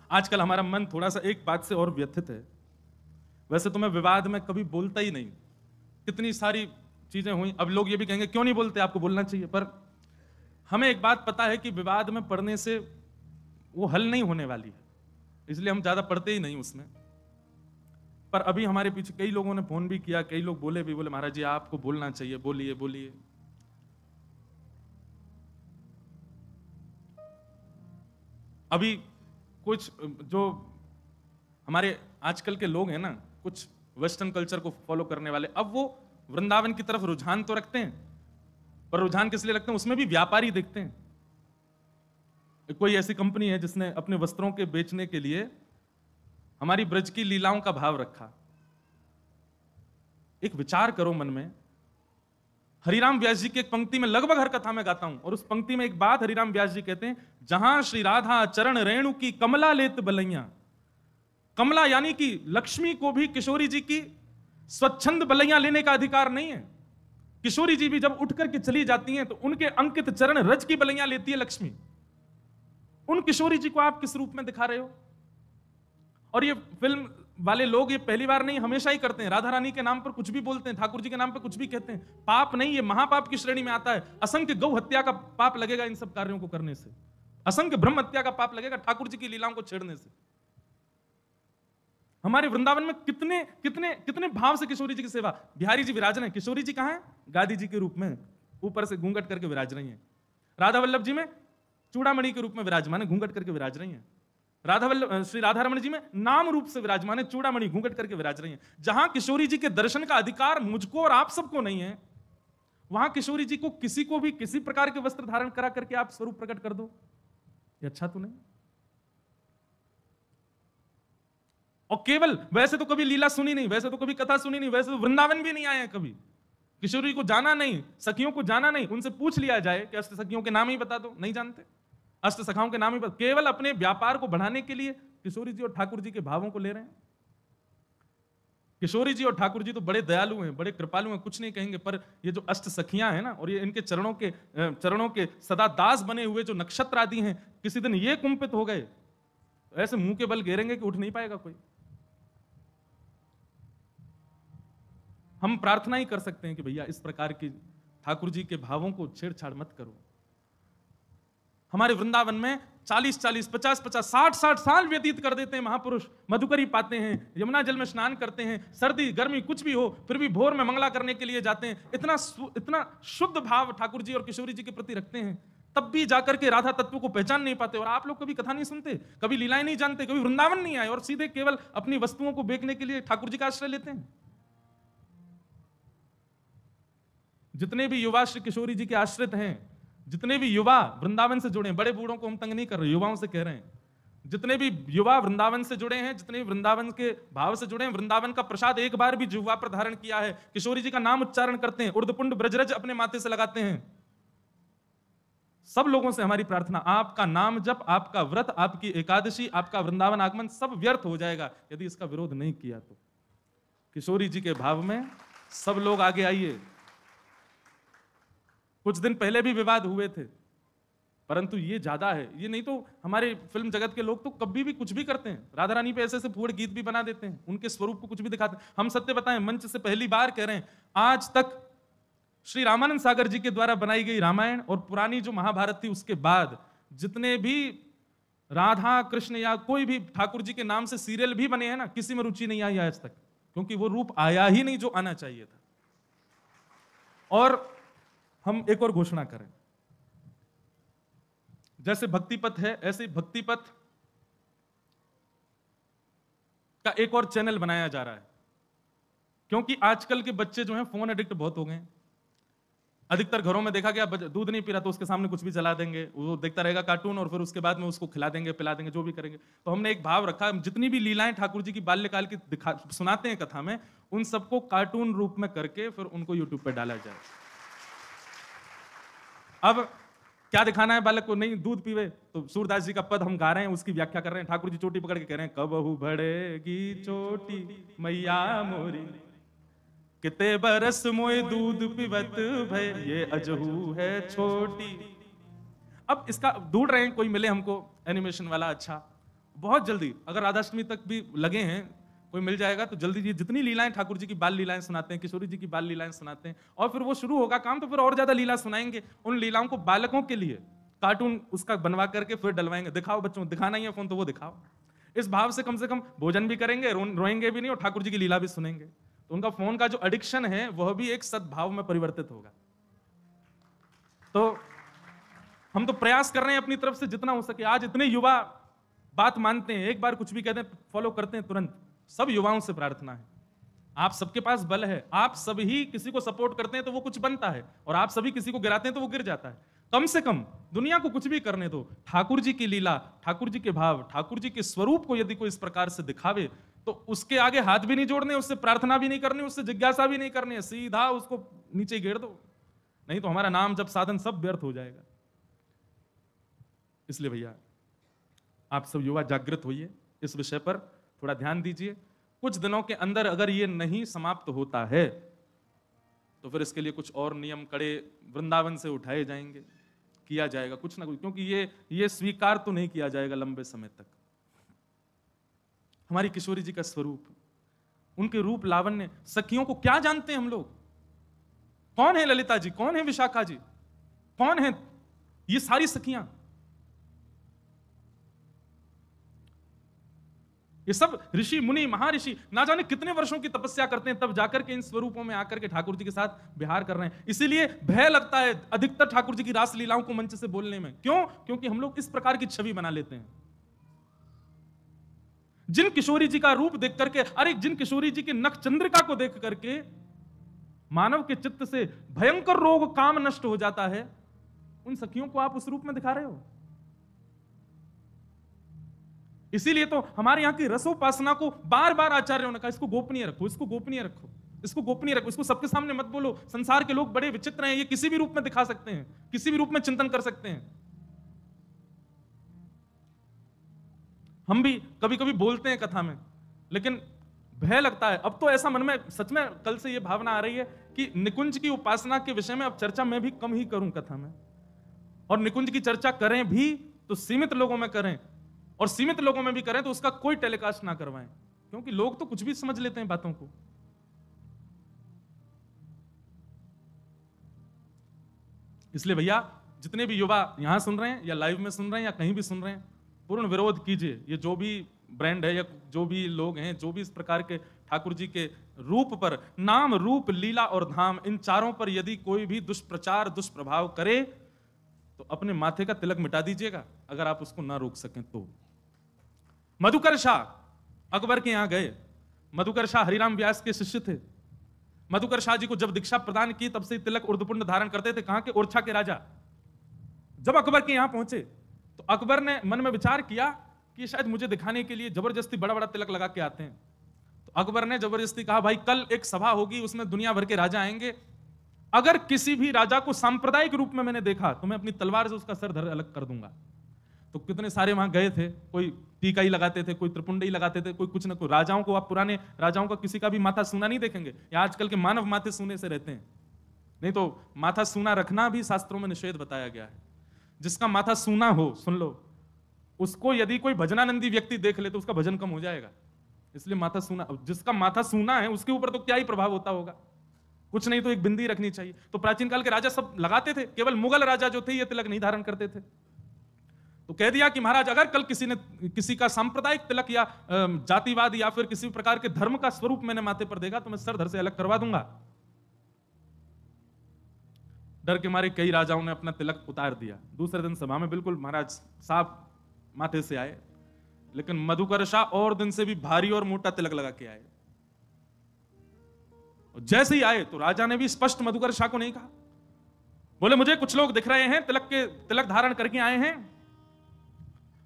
आजकल हमारा मन थोड़ा सा एक बात से और व्यथित है। वैसे तो मैं विवाद में कभी बोलता ही नहीं, कितनी सारी चीजें हुई, अब लोग ये भी कहेंगे क्यों नहीं बोलते, आपको बोलना चाहिए, पर हमें एक बात पता है कि विवाद में पढ़ने से वो हल नहीं होने वाली है, इसलिए हम ज्यादा पढ़ते ही नहीं उसमें। पर अभी हमारे पीछे कई लोगों ने फोन भी किया, कई लोग बोले महाराज जी आपको बोलना चाहिए, बोलिए बोलिए। अभी कुछ जो हमारे आजकल के लोग हैं ना, कुछ वेस्टर्न कल्चर को फॉलो करने वाले, अब वो वृंदावन की तरफ रुझान तो रखते हैं, पर रुझान किस लिए रखते हैं, उसमें भी व्यापारी दिखते हैं। कोई ऐसी कंपनी है जिसने अपने वस्त्रों के बेचने के लिए हमारी ब्रज की लीलाओं का भाव रखा। एक विचार करो मन में, हरिराम व्यास जी की एक पंक्ति में लगभग हर कथा में गाता हूं, और उस पंक्ति में एक बात हरिराम व्यास जी कहते हैं, जहां श्री राधा चरण रेणु की कमला लेत बलैया। कमला यानी कि लक्ष्मी को भी किशोरी जी की स्वच्छंद बलैया लेने का अधिकार नहीं है। किशोरी जी भी जब उठ करके चली जाती हैं तो उनके अंकित चरण रज की बलैया लेती है लक्ष्मी। उन किशोरी जी को आप किस रूप में दिखा रहे हो? और ये फिल्म वाले लोग ये पहली बार नहीं, हमेशा ही करते हैं। राधा रानी के नाम पर कुछ भी बोलते हैं, ठाकुर जी के नाम पर कुछ भी कहते हैं, पाप नहीं, ये महापाप की श्रेणी में आता है। असंख्य गौ हत्या का पाप लगेगा इन सब कार्यों को करने से, असंख्य ब्रह्म हत्या का पाप लगेगा ठाकुर जी की लीलाओं को छेड़ने से। हमारे वृंदावन में कितने कितने कितने भाव से किशोरी जी की सेवा। बिहारी जी विराज रहे हैं, किशोरी जी कहां है? गादी जी के रूप में ऊपर से घूंघट करके विराज रही हैं। राधा वल्लभ जी में चूड़ामणि के रूप में विराजमान है, घूंघट करके विराज रही हैं। श्री राधा रमण जी में नाम रूप से विराजमान है, चूड़ामणि घूंघट करके विराज रही हैं। जहां किशोरी जी के दर्शन का अधिकार मुझको और आप सबको नहीं है, वहां किशोरी जी को किसी को भी किसी प्रकार के वस्त्र धारण करा करके आप स्वरूप प्रकट कर दो, ये अच्छा तो नहीं। और केवल वैसे तो कभी लीला सुनी नहीं, वैसे तो कभी कथा सुनी नहीं, वैसे तो वृंदावन भी नहीं आए हैं कभी, किशोरी को जाना नहीं, सखियों को जाना नहीं। उनसे पूछ लिया जाए कि अष्ट सखियों के नाम ही बता दो, नहीं जानते, अष्ट सखाओं के नाम ही बता। केवल अपने व्यापार को बढ़ाने के लिए किशोरी जी और ठाकुर जी के भावों को ले रहे हैं। किशोरी जी और ठाकुर जी तो बड़े दयालु हैं, बड़े कृपालु हैं, कुछ नहीं कहेंगे, पर ये जो अष्ट सखियां हैं ना, और ये इनके चरणों के सदा दास बने हुए जो नक्षत्र आदि हैं, किसी दिन ये कुंपित हो गए, ऐसे मुंह के बल घेरेंगे कि उठ नहीं पाएगा कोई। हम प्रार्थना ही कर सकते हैं कि भैया इस प्रकार की ठाकुर जी के भावों को छेड़छाड़ मत करो। हमारे वृंदावन में 40-40, 50-50, 60-60 साल व्यतीत कर देते हैं महापुरुष, मधुकरी पाते हैं, यमुना जल में स्नान करते हैं, सर्दी गर्मी कुछ भी हो फिर भी भोर में मंगला करने के लिए जाते हैं। इतना शुद्ध भाव ठाकुर जी और किशोरी जी के प्रति रखते हैं, तब भी जाकर के राधा तत्व को पहचान नहीं पाते। और आप लोग कभी कथा नहीं सुनते, कभी लीलाएं नहीं जानते, कभी वृंदावन नहीं आए, और सीधे केवल अपनी वस्तुओं को बेचने के लिए ठाकुर जी का आश्रय लेते हैं। जितने भी युवा श्री किशोरी जी के आश्रित हैं, जितने भी युवा वृंदावन से जुड़े हैं, बड़े बूढ़ों को हम तंग नहीं कर रहे, युवाओं से कह रहे हैं, जितने भी युवा वृंदावन से जुड़े हैं, जितने भी वृंदावन के भाव से जुड़े हैं, वृंदावन का प्रसाद एक बार भी जिह्वा पर धारण किया है, किशोरी जी का नाम उच्चारण करते हैं, उर्दपुंड ब्रजरज अपने माथे से लगाते हैं, सब लोगों से हमारी प्रार्थना, आपका नाम जप, आपका व्रत, आपकी एकादशी, आपका वृंदावन आगमन सब व्यर्थ हो जाएगा यदि इसका विरोध नहीं किया तो। किशोरी जी के भाव में सब लोग आगे आइए। कुछ दिन पहले भी विवाद हुए थे, परंतु ये ज्यादा है, ये नहीं तो हमारे फिल्म जगत के लोग तो कभी भी कुछ भी करते हैं, राधा रानी पे ऐसे फूहड़ गीत भी बना देते हैं, उनके स्वरूप को कुछ भी दिखाते हैं। हम सत्य बताएं, मंच से पहली बार कह रहे हैं, आज तक श्री रामानंद सागर जी के द्वारा बनाई गई रामायण और पुरानी जो महाभारत थी उसके बाद जितने भी राधा कृष्ण या कोई भी ठाकुर जी के नाम से सीरियल भी बने हैं ना, किसी में रुचि नहीं आई आज तक, क्योंकि वो रूप आया ही नहीं जो आना चाहिए था। और हम एक और घोषणा करें, जैसे भक्ति पथ है ऐसे भक्ति पथ का एक और चैनल बनाया जा रहा है, क्योंकि आजकल के बच्चे जो हैं फोन एडिक्ट बहुत हो गए हैं। अधिकतर घरों में देखा गया दूध नहीं पी रहा तो उसके सामने कुछ भी चला देंगे, वो देखता रहेगा कार्टून, और फिर उसके बाद में उसको खिला देंगे, पिला देंगे, जो भी करेंगे। तो हमने एक भाव रखा, जितनी भी लीलाएं ठाकुर जी की बाल्यकाल की सुनाते हैं कथा में, उन सबको कार्टून रूप में करके फिर उनको यूट्यूब पर डाला जाए। अब क्या दिखाना है बालक को? नहीं दूध पीवे तो सूरदास जी का पद हम गा रहे हैं, उसकी व्याख्या कर रहे हैं। ठाकुर जी चोटी पकड़ के कह रहे हैं, कबहू बढ़ेगी चोटी मैया मोरी, किते बरस मोए दूध पिबत भय, ये अजहू है छोटी। अब इसका ढूंढ रहे हैं कोई मिले हमको एनिमेशन वाला अच्छा, बहुत जल्दी, अगर राधाष्टमी तक भी लगे हैं, कोई मिल जाएगा तो जल्दी जी, जितनी लीलाएं ठाकुर जी की बाल लीलाएं सुनाते हैं, किशोरी जी की बाल लीलाएं सुनाते हैं, और फिर वो शुरू होगा काम तो फिर और ज्यादा लीला सुनाएंगे। उन लीलाओं को बालकों के लिए कार्टून उसका बनवा करके फिर डलवाएंगे, दिखाओ बच्चों, दिखाना ही है फोन तो वो दिखाओ। इस भाव से कम भोजन भी करेंगे, रोएंगे भी नहीं, और ठाकुर जी की लीला भी सुनेंगे। तो उनका फोन का जो एडिक्शन है वह भी एक सद्भाव में परिवर्तित होगा। तो हम तो प्रयास कर रहे हैं अपनी तरफ से जितना हो सके। आज इतने युवा बात मानते हैं, एक बार कुछ भी कहते हैं फॉलो करते हैं तुरंत। सब युवाओं से प्रार्थना है, आप सबके पास बल है, आप सभी किसी को सपोर्ट करते हैं तो वो कुछ बनता है, और आप सभी किसी को गिराते हैं तो वो गिर जाता है। कम से कम दुनिया को कुछ भी करने दो, ठाकुर जी की लीला, ठाकुर जी के भाव, ठाकुर जी के स्वरूप को यदि कोई इस प्रकार से दिखावे तो उसके आगे हाथ भी नहीं जोड़ने, उससे प्रार्थना भी नहीं करनी, उससे जिज्ञासा भी नहीं करनी, सीधा उसको नीचे गिर दो, नहीं तो हमारा नाम जब साधन सब व्यर्थ हो जाएगा। इसलिए भैया आप सब युवा जागृत होइए, इस विषय पर थोड़ा ध्यान दीजिए। कुछ दिनों के अंदर अगर ये नहीं समाप्त होता है तो फिर इसके लिए कुछ और नियम कड़े वृंदावन से उठाए जाएंगे, किया जाएगा कुछ ना कुछ, क्योंकि ये स्वीकार तो नहीं किया जाएगा लंबे समय तक। हमारी किशोरी जी का स्वरूप, उनके रूप लावण्य, सखियों को क्या जानते हैं हम लोग? कौन है ललिता जी, कौन है विशाखा जी, कौन है ये सारी सखियां? ये सब ऋषि मुनि महर्षि ना जाने कितने वर्षों की तपस्या करते हैं, तब जाकर के इन स्वरूपों में आकर के ठाकुर जी के साथ विहार कर रहे हैं। इसीलिए भय लगता है अधिकतर ठाकुर जी की रास लीलाओं को मंच से बोलने में। क्यों? क्योंकि हम लोग इस प्रकार की छवि बना लेते हैं। जिन किशोरी जी का रूप देख करके, अरे जिन किशोरी जी के नख चंद्रिका को देख करके मानव के चित्त से भयंकर रोग काम नष्ट हो जाता है, उन सखियों को आप उस रूप में दिखा रहे हो। इसीलिए तो हमारे यहां की रसोपासना को बार बार आचार्यों ने कहा, इसको गोपनीय रखो, इसको गोपनीय रखो, इसको गोपनीय रखो, इसको सबके सामने मत बोलो। संसार के लोग बड़े विचित्र हैं, ये किसी भी रूप में दिखा सकते हैं, किसी भी रूप में चिंतन कर सकते हैं। हम भी कभी कभी बोलते हैं कथा में, लेकिन भय लगता है। अब तो ऐसा मन में सच में कल से ये भावना आ रही है कि निकुंज की उपासना के विषय में अब चर्चा मैं भी कम ही करूं कथा में, और निकुंज की चर्चा करें भी तो सीमित लोगों में करें, और सीमित लोगों में भी करें तो उसका कोई टेलीकास्ट ना करवाएं, क्योंकि लोग तो कुछ भी समझ लेते हैं बातों को। इसलिए भैया जितने भी युवा यहां सुन रहे हैं या लाइव में सुन रहे हैं या कहीं भी सुन रहे हैं, पूर्ण विरोध कीजिए। ये जो भी ब्रांड है या जो भी लोग हैं, जो भी इस प्रकार के ठाकुर जी के रूप पर, नाम रूप लीला और धाम, इन चारों पर यदि कोई भी दुष्प्रचार दुष्प्रभाव करे तो अपने माथे का तिलक मिटा दीजिएगा, अगर आप उसको ना रोक सकें तो। मधुकर शाह अकबर के यहां गए। मधुकर शाह हरिराम व्यास के शिष्य थे। मधुकर शाह जी को जब दीक्षा प्रदान की तब से तिलक उर्दपुंड धारण करते थे। कहां के? ओरछा के राजा। जब अकबर के यहां पहुंचे तो अकबर ने मन में विचार किया कि शायद मुझे दिखाने के लिए जबरदस्ती बड़ा बड़ा तिलक लगा के आते हैं। तो अकबर ने जबरदस्ती कहा, भाई कल एक सभा होगी, उसमें दुनिया भर के राजा आएंगे, अगर किसी भी राजा को सांप्रदायिक रूप में मैंने देखा तो मैं अपनी तलवार से उसका सर धर अलग कर दूंगा। तो कितने सारे वहां गए थे, कोई टीका ही लगाते थे, कोई त्रिपुंड ही लगाते थे, कोई कुछ ना कोई। राजाओं को, आप पुराने राजाओं का किसी का भी माथा सूना नहीं देखेंगे, या आजकल के मानव माथे सूने से रहते हैं। नहीं तो माथा सूना रखना भी शास्त्रों में निषेध बताया गया है। जिसका माथा सूना हो, सुन लो, उसको यदि कोई भजनानंदी व्यक्ति देख ले तो उसका भजन कम हो जाएगा। इसलिए माथा सूना, जिसका माथा सूना है उसके ऊपर तो क्या ही प्रभाव होता होगा, कुछ नहीं तो एक बिंदी रखनी चाहिए। तो प्राचीन काल के राजा सब लगाते थे, केवल मुगल राजा जो थे ये तिलक नहीं धारण करते थे। तो कह दिया कि महाराज अगर कल किसी का सांप्रदायिक तिलक या जातिवाद या फिर किसी प्रकार के धर्म का स्वरूप मैंने माथे पर देगा तो मैं सर धर से अलग करवा दूंगा। डर के मारे कई राजाओं ने अपना तिलक उतार दिया। दूसरे दिन सभा में बिल्कुल महाराज साफ माथे से आए, लेकिन मधुकर शाह और दिन से भी भारी और मोटा तिलक लगा के आए। जैसे ही आए तो राजा ने भी स्पष्ट मधुकर शाह को नहीं कहा, बोले मुझे कुछ लोग दिख रहे हैं तिलक धारण करके आए हैं,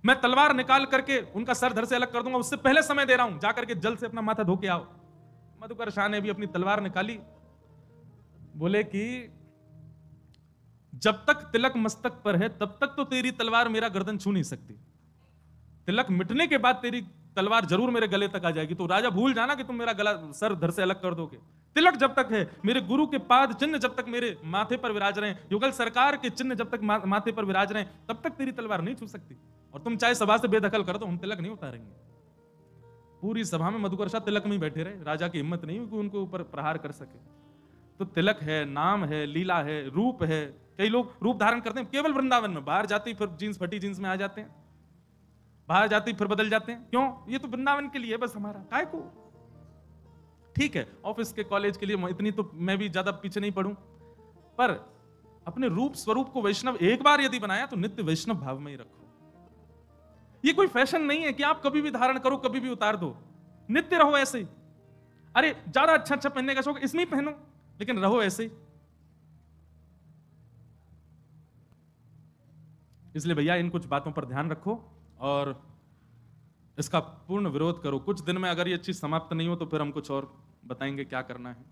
मैं तलवार निकाल करके उनका सर धर से अलग कर दूंगा, उससे पहले समय दे रहा हूं, जाकर के जल से अपना माथा धो के आओ। मधुकर शाह ने भी अपनी तलवार निकाली, बोले कि जब तक तिलक मस्तक पर है तब तक तो तेरी तलवार मेरा गर्दन छू नहीं सकती, तिलक मिटने के बाद तेरी तलवार जरूर मेरे गले तक आ जाएगी। तो राजा भूल जाना कि तुम मेरा गला सर धर से अलग कर दोगे। तिलक जब तक है, मेरे गुरु के पाद चिन्ह जब तक मेरे माथे पर विराज रहे हैं, युगल सरकार के चिन्ह जब तक माथे पर विराज रहे हैं, तब तक तेरी तलवार नहीं छू सकती। और तुम चाहे सभा से बेदखल कर दो, हम तिलक नहीं उतारेंगे। पूरी सभा में मधुकर शाह तिलक में ही बैठे रहे, राजा की हिम्मत नहीं हुई कि उनको ऊपर प्रहार कर सके। तो तिलक है, नाम है, लीला है, रूप है। कई लोग रूप धारण करते हैं केवल वृंदावन में, बाहर जाते ही फिर जीन्स फटी जीन्स में आ जाते हैं, बाहर जाते ही फिर बदल जाते हैं। क्यों? ये तो वृंदावन के लिए बस हमारा, काय को? ठीक है, ऑफिस के कॉलेज के लिए इतनी तो मैं भी ज्यादा पीछे नहीं पड़ूं, पर अपने रूप स्वरूप को वैष्णव एक बार यदि बनाया तो नित्य वैष्णव भाव में ही रखो। ये कोई फैशन नहीं है कि आप कभी भी धारण करो कभी भी उतार दो, नित्य रहो ऐसे ही। अरे ज्यादा अच्छा अच्छा पहनने का शौक, इसमें ही पहनो, लेकिन रहो ऐसे ही। इसलिए भैया इन कुछ बातों पर ध्यान रखो और इसका पूर्ण विरोध करो। कुछ दिन में अगर ये चीज समाप्त नहीं हो तो फिर हम कुछ और बताएंगे क्या करना है।